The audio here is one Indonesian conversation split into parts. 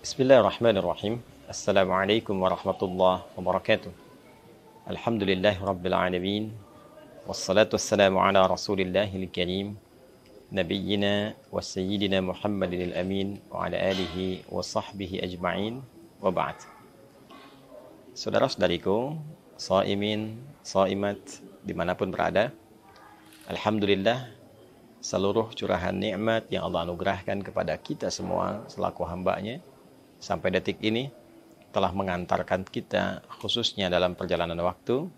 Bismillahirrahmanirrahim. Assalamualaikum warahmatullahi wabarakatuh. Alhamdulillahi rabbil alamin. Wassalatu wassalamu ala rasulillahil karim. Nabiyyina wa sayyidina Muhammadin al-amin. Wa ala alihi wa sahbihi ajma'in. Wa ba'd. Saudara-saudariku, shaimin, shaimat, dimanapun berada, Alhamdulillah, seluruh curahan nikmat yang Allah anugerahkan kepada kita semua selaku hamba-Nya sampai detik ini telah mengantarkan kita khususnya dalam perjalanan waktu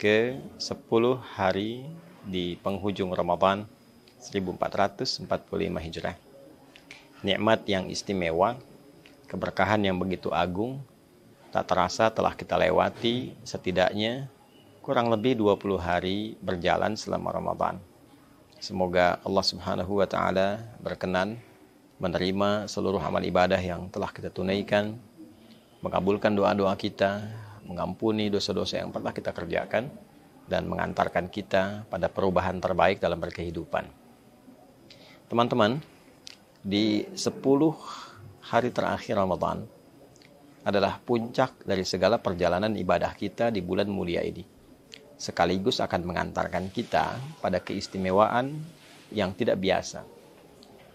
ke 10 hari di penghujung Ramadan 1445 Hijrah. Nikmat yang istimewa, keberkahan yang begitu agung, tak terasa telah kita lewati setidaknya kurang lebih 20 hari berjalan selama Ramadan. Semoga Allah Subhanahu wa Ta'ala berkenan menerima seluruh amal ibadah yang telah kita tunaikan, mengabulkan doa-doa kita, mengampuni dosa-dosa yang pernah kita kerjakan, dan mengantarkan kita pada perubahan terbaik dalam berkehidupan. Teman-teman, di 10 hari terakhir Ramadan adalah puncak dari segala perjalanan ibadah kita di bulan mulia ini. Sekaligus akan mengantarkan kita pada keistimewaan yang tidak biasa,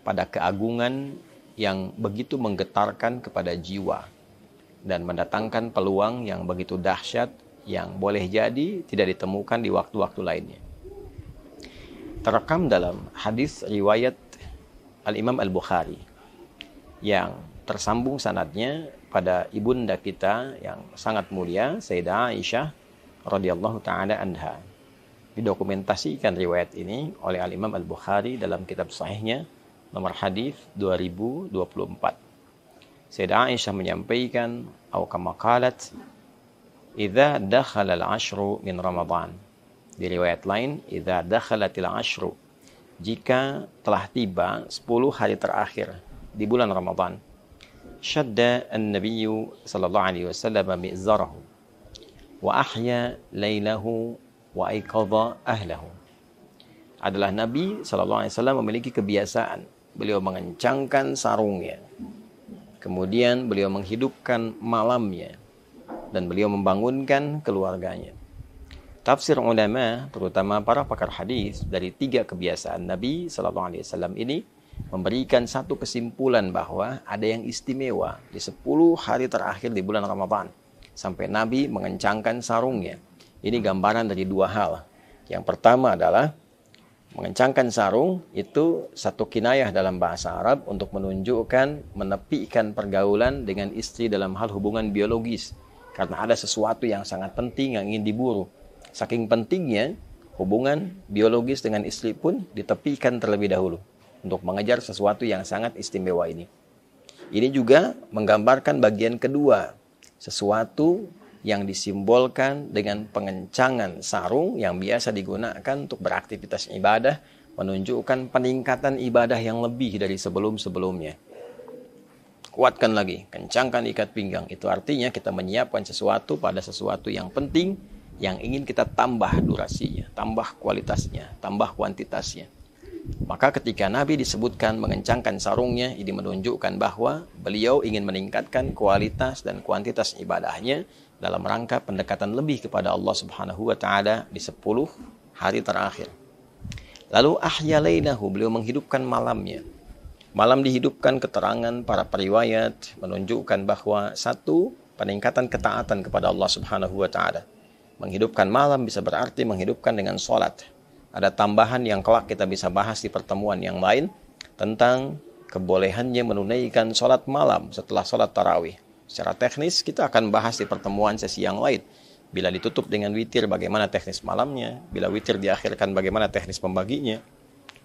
pada keagungan yang begitu menggetarkan kepada jiwa dan mendatangkan peluang yang begitu dahsyat yang boleh jadi tidak ditemukan di waktu-waktu lainnya. Terekam dalam hadis riwayat Al-Imam Al-Bukhari yang tersambung sanadnya pada ibunda kita yang sangat mulia, Sayyidah Aisyah radhiyallahu taala anha. Didokumentasikan riwayat ini oleh Al-Imam Al-Bukhari dalam kitab sahihnya nomor hadis 2024. Sayyidah Aisyah menyampaikan, atau kama qalat, "Idza dakhala al-'ashru min Ramadan." Di riwayat lain, "Idza dakhalatil 'ashru." Jika telah tiba 10 hari terakhir di bulan Ramadan, syadda an-nabiyyu sallallahu alaihi wasallam mi'zarahu wa ahya lailahu wa aiqadha ahlahu. Adalah Nabi sallallahu alaihi wasallam memiliki kebiasaan beliau mengencangkan sarungnya, kemudian beliau menghidupkan malamnya, dan beliau membangunkan keluarganya. Tafsir ulama, terutama para pakar hadis, dari 3 kebiasaan Nabi sallallahu alaihi wasallam ini memberikan satu kesimpulan bahwa ada yang istimewa di 10 hari terakhir di bulan Ramadan sampai Nabi mengencangkan sarungnya. Ini gambaran dari 2 hal. Yang pertama adalah mengencangkan sarung itu satu kinayah dalam bahasa Arab untuk menunjukkan menepikan pergaulan dengan istri dalam hal hubungan biologis, karena ada sesuatu yang sangat penting yang ingin diburu. Saking pentingnya hubungan biologis dengan istri pun ditepikan terlebih dahulu untuk mengejar sesuatu yang sangat istimewa ini. Ini juga menggambarkan bagian kedua, sesuatu yang disimbolkan dengan pengencangan sarung yang biasa digunakan untuk beraktivitas ibadah, menunjukkan peningkatan ibadah yang lebih dari sebelum-sebelumnya. Kuatkan lagi, kencangkan ikat pinggang. Itu artinya kita menyiapkan sesuatu pada sesuatu yang penting, yang ingin kita tambah durasinya, tambah kualitasnya, tambah kuantitasnya. Maka ketika Nabi disebutkan mengencangkan sarungnya, ini menunjukkan bahwa beliau ingin meningkatkan kualitas dan kuantitas ibadahnya dalam rangka pendekatan lebih kepada Allah Subhanahu wa Ta'ala di 10 hari terakhir. Lalu ahya lailahu, beliau menghidupkan malamnya. Malam dihidupkan, keterangan para periwayat menunjukkan bahwa satu, peningkatan ketaatan kepada Allah Subhanahu wa Ta'ala. Menghidupkan malam bisa berarti menghidupkan dengan sholat. Ada tambahan yang kelak kita bisa bahas di pertemuan yang lain tentang kebolehannya menunaikan sholat malam setelah sholat tarawih. Secara teknis kita akan bahas di pertemuan sesi yang lain. Bila ditutup dengan witir, bagaimana teknis malamnya. Bila witir diakhirkan, bagaimana teknis pembaginya.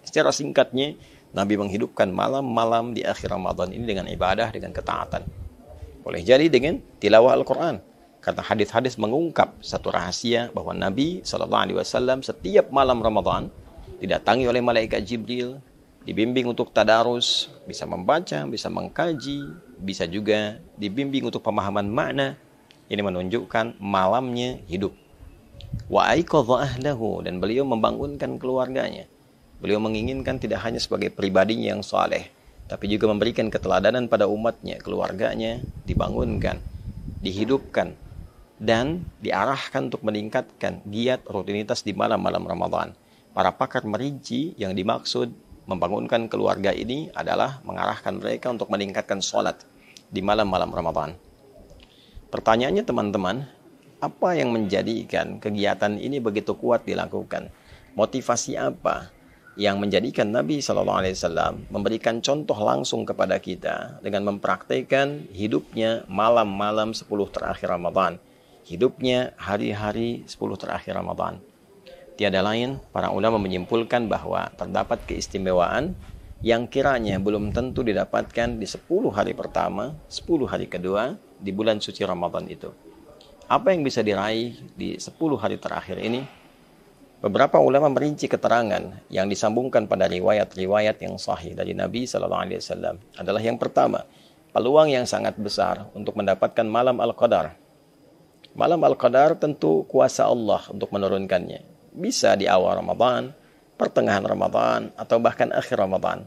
Secara singkatnya, Nabi menghidupkan malam-malam di akhir Ramadan ini dengan ibadah, dengan ketaatan. Boleh jadi dengan tilawah Al-Quran. Karena hadis-hadis mengungkap satu rahasia bahwa Nabi SAW setiap malam Ramadan didatangi oleh malaikat Jibril, dibimbing untuk tadarus, bisa membaca, bisa mengkaji, bisa juga dibimbing untuk pemahaman makna. Ini menunjukkan malamnya hidup. Wa aiqadha ahlahu, dan beliau membangunkan keluarganya. Beliau menginginkan tidak hanya sebagai pribadinya yang saleh, tapi juga memberikan keteladanan pada umatnya, keluarganya, dibangunkan, dihidupkan, dan diarahkan untuk meningkatkan giat rutinitas di malam-malam Ramadan. Para pakar merinci yang dimaksud membangunkan keluarga ini adalah mengarahkan mereka untuk meningkatkan sholat di malam-malam Ramadan. Pertanyaannya teman-teman, apa yang menjadikan kegiatan ini begitu kuat dilakukan? Motivasi apa yang menjadikan Nabi SAW memberikan contoh langsung kepada kita dengan mempraktikkan hidupnya malam-malam 10 terakhir Ramadan, hidupnya hari-hari 10 terakhir Ramadan? Tiada lain, para ulama menyimpulkan bahwa terdapat keistimewaan yang kiranya belum tentu didapatkan di 10 hari pertama, 10 hari kedua di bulan suci Ramadan itu. Apa yang bisa diraih di 10 hari terakhir ini? Beberapa ulama merinci keterangan yang disambungkan pada riwayat-riwayat yang sahih dari Nabi SAW adalah yang pertama, peluang yang sangat besar untuk mendapatkan malam Al-Qadar. Malam Al-Qadar tentu kuasa Allah untuk menurunkannya. Bisa di awal Ramadan, pertengahan Ramadan, atau bahkan akhir Ramadan.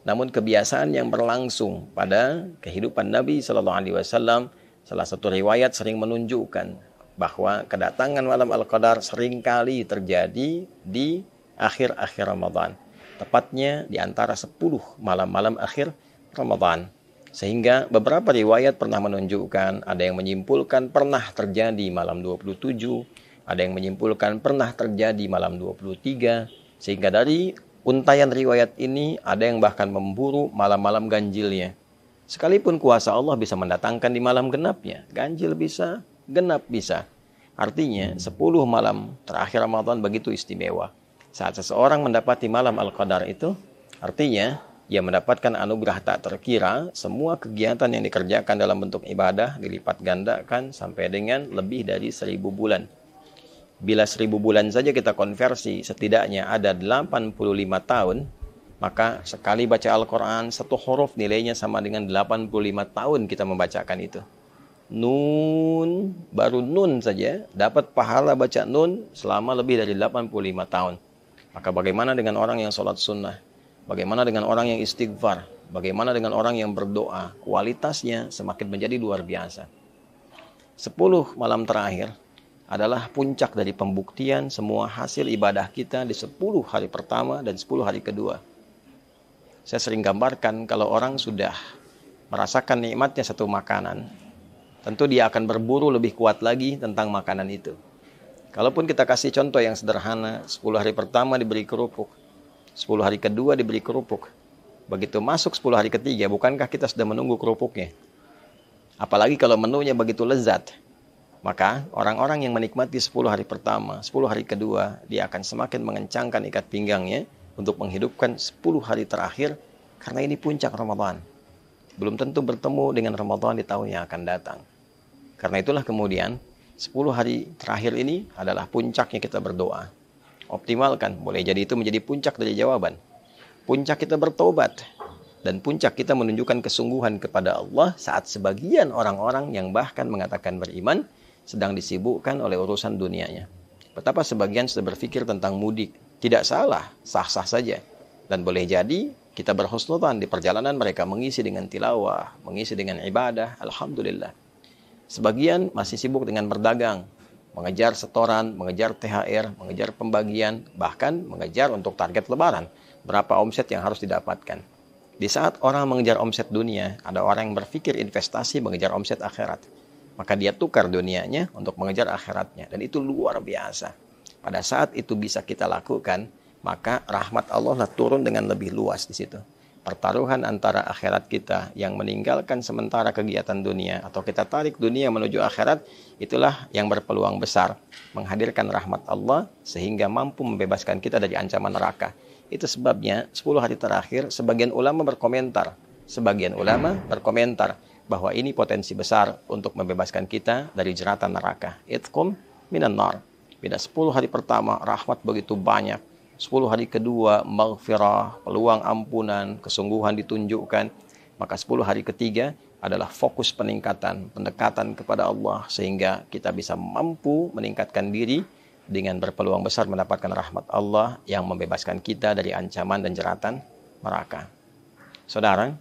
Namun kebiasaan yang berlangsung pada kehidupan Nabi SAW, salah satu riwayat sering menunjukkan bahwa kedatangan malam Al-Qadar seringkali terjadi di akhir-akhir Ramadan. Tepatnya di antara 10 malam-malam akhir Ramadan. Sehingga beberapa riwayat pernah menunjukkan, ada yang menyimpulkan pernah terjadi malam 27, ada yang menyimpulkan pernah terjadi malam 23, sehingga dari untayan riwayat ini ada yang bahkan memburu malam-malam ganjilnya. Sekalipun kuasa Allah bisa mendatangkan di malam genapnya, ganjil bisa, genap bisa. Artinya 10 malam terakhir Ramadan begitu istimewa. Saat seseorang mendapati malam Al-Qadar itu, artinya ia mendapatkan anugerah tak terkira. Semua kegiatan yang dikerjakan dalam bentuk ibadah dilipat gandakan sampai dengan lebih dari 1000 bulan. Bila 1000 bulan saja kita konversi, setidaknya ada 85 tahun, maka sekali baca Al-Quran, satu huruf nilainya sama dengan 85 tahun kita membacakan itu. Nun, baru nun saja, dapat pahala baca nun selama lebih dari 85 tahun. Maka bagaimana dengan orang yang sholat sunnah? Bagaimana dengan orang yang istighfar? Bagaimana dengan orang yang berdoa? Kualitasnya semakin menjadi luar biasa. 10 malam terakhir adalah puncak dari pembuktian semua hasil ibadah kita di 10 hari pertama dan 10 hari kedua. Saya sering gambarkan kalau orang sudah merasakan nikmatnya satu makanan, tentu dia akan berburu lebih kuat lagi tentang makanan itu. Kalaupun kita kasih contoh yang sederhana, 10 hari pertama diberi kerupuk, 10 hari kedua diberi kerupuk. Begitu masuk 10 hari ketiga, bukankah kita sudah menunggu kerupuknya? Apalagi kalau menunya begitu lezat. Maka orang-orang yang menikmati 10 hari pertama, 10 hari kedua, dia akan semakin mengencangkan ikat pinggangnya untuk menghidupkan 10 hari terakhir, karena ini puncak Ramadan. Belum tentu bertemu dengan Ramadan di tahun yang akan datang. Karena itulah kemudian 10 hari terakhir ini adalah puncaknya kita berdoa. Optimalkan, boleh jadi itu menjadi puncak dari jawaban. Puncak kita bertobat. Dan puncak kita menunjukkan kesungguhan kepada Allah saat sebagian orang-orang yang bahkan mengatakan beriman sedang disibukkan oleh urusan dunianya. Betapa sebagian sudah berpikir tentang mudik. Tidak salah, sah-sah saja. Dan boleh jadi kita berhusnudzan di perjalanan mereka mengisi dengan tilawah, mengisi dengan ibadah, alhamdulillah. Sebagian masih sibuk dengan berdagang, mengejar setoran, mengejar THR, mengejar pembagian, bahkan mengejar untuk target lebaran. Berapa omset yang harus didapatkan. Di saat orang mengejar omset dunia, ada orang yang berpikir investasi mengejar omset akhirat. Maka dia tukar dunianya untuk mengejar akhiratnya. Dan itu luar biasa. Pada saat itu bisa kita lakukan, maka rahmat Allah turun dengan lebih luas di situ. Pertaruhan antara akhirat kita yang meninggalkan sementara kegiatan dunia atau kita tarik dunia menuju akhirat, itulah yang berpeluang besar menghadirkan rahmat Allah sehingga mampu membebaskan kita dari ancaman neraka. Itu sebabnya 10 hari terakhir sebagian ulama berkomentar bahwa ini potensi besar untuk membebaskan kita dari jeratan neraka. Itqum minan nar. Bila 10 hari pertama rahmat begitu banyak, 10 hari kedua maghfirah, peluang ampunan, kesungguhan ditunjukkan, maka 10 hari ketiga adalah fokus peningkatan, pendekatan kepada Allah sehingga kita bisa mampu meningkatkan diri dengan berpeluang besar mendapatkan rahmat Allah yang membebaskan kita dari ancaman dan jeratan neraka. Saudara,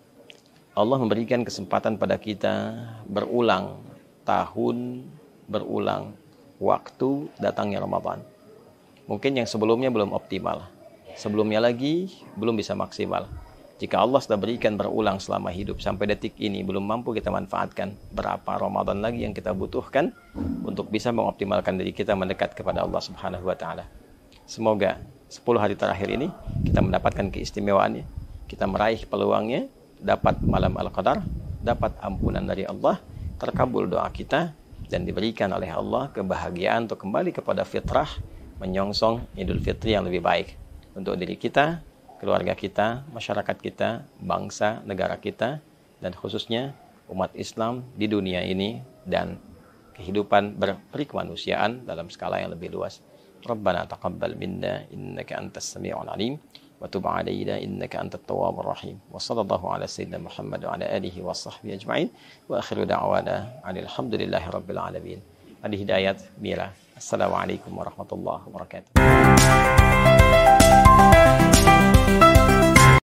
Allah memberikan kesempatan pada kita berulang tahun, berulang waktu datangnya Ramadan. Mungkin yang sebelumnya belum optimal, sebelumnya lagi belum bisa maksimal. Jika Allah sudah berikan berulang selama hidup sampai detik ini belum mampu kita manfaatkan, berapa Ramadan lagi yang kita butuhkan untuk bisa mengoptimalkan diri kita mendekat kepada Allah Subhanahu wa taala. Semoga 10 hari terakhir ini kita mendapatkan keistimewaannya, kita meraih peluangnya, dapat malam Al-Qadar, dapat ampunan dari Allah, terkabul doa kita, dan diberikan oleh Allah kebahagiaan untuk kembali kepada fitrah, menyongsong Idul Fitri yang lebih baik untuk diri kita, keluarga kita, masyarakat kita, bangsa, negara kita, dan khususnya umat Islam di dunia ini dan kehidupan berperikemanusiaan dalam skala yang lebih luas. Rabbana taqabbal minna innaka antas sami'ul alim wa tub 'alaina innaka antat tawwabur rahim. Wa sallallahu ala sayyidina Muhammad wa ala alihi wa sahbihi ajma'in. Wa akhiru da'wana alhamdulillahi rabbil alamin. Adi Hidayat Mira. Assalamualaikum warahmatullahi wabarakatuh.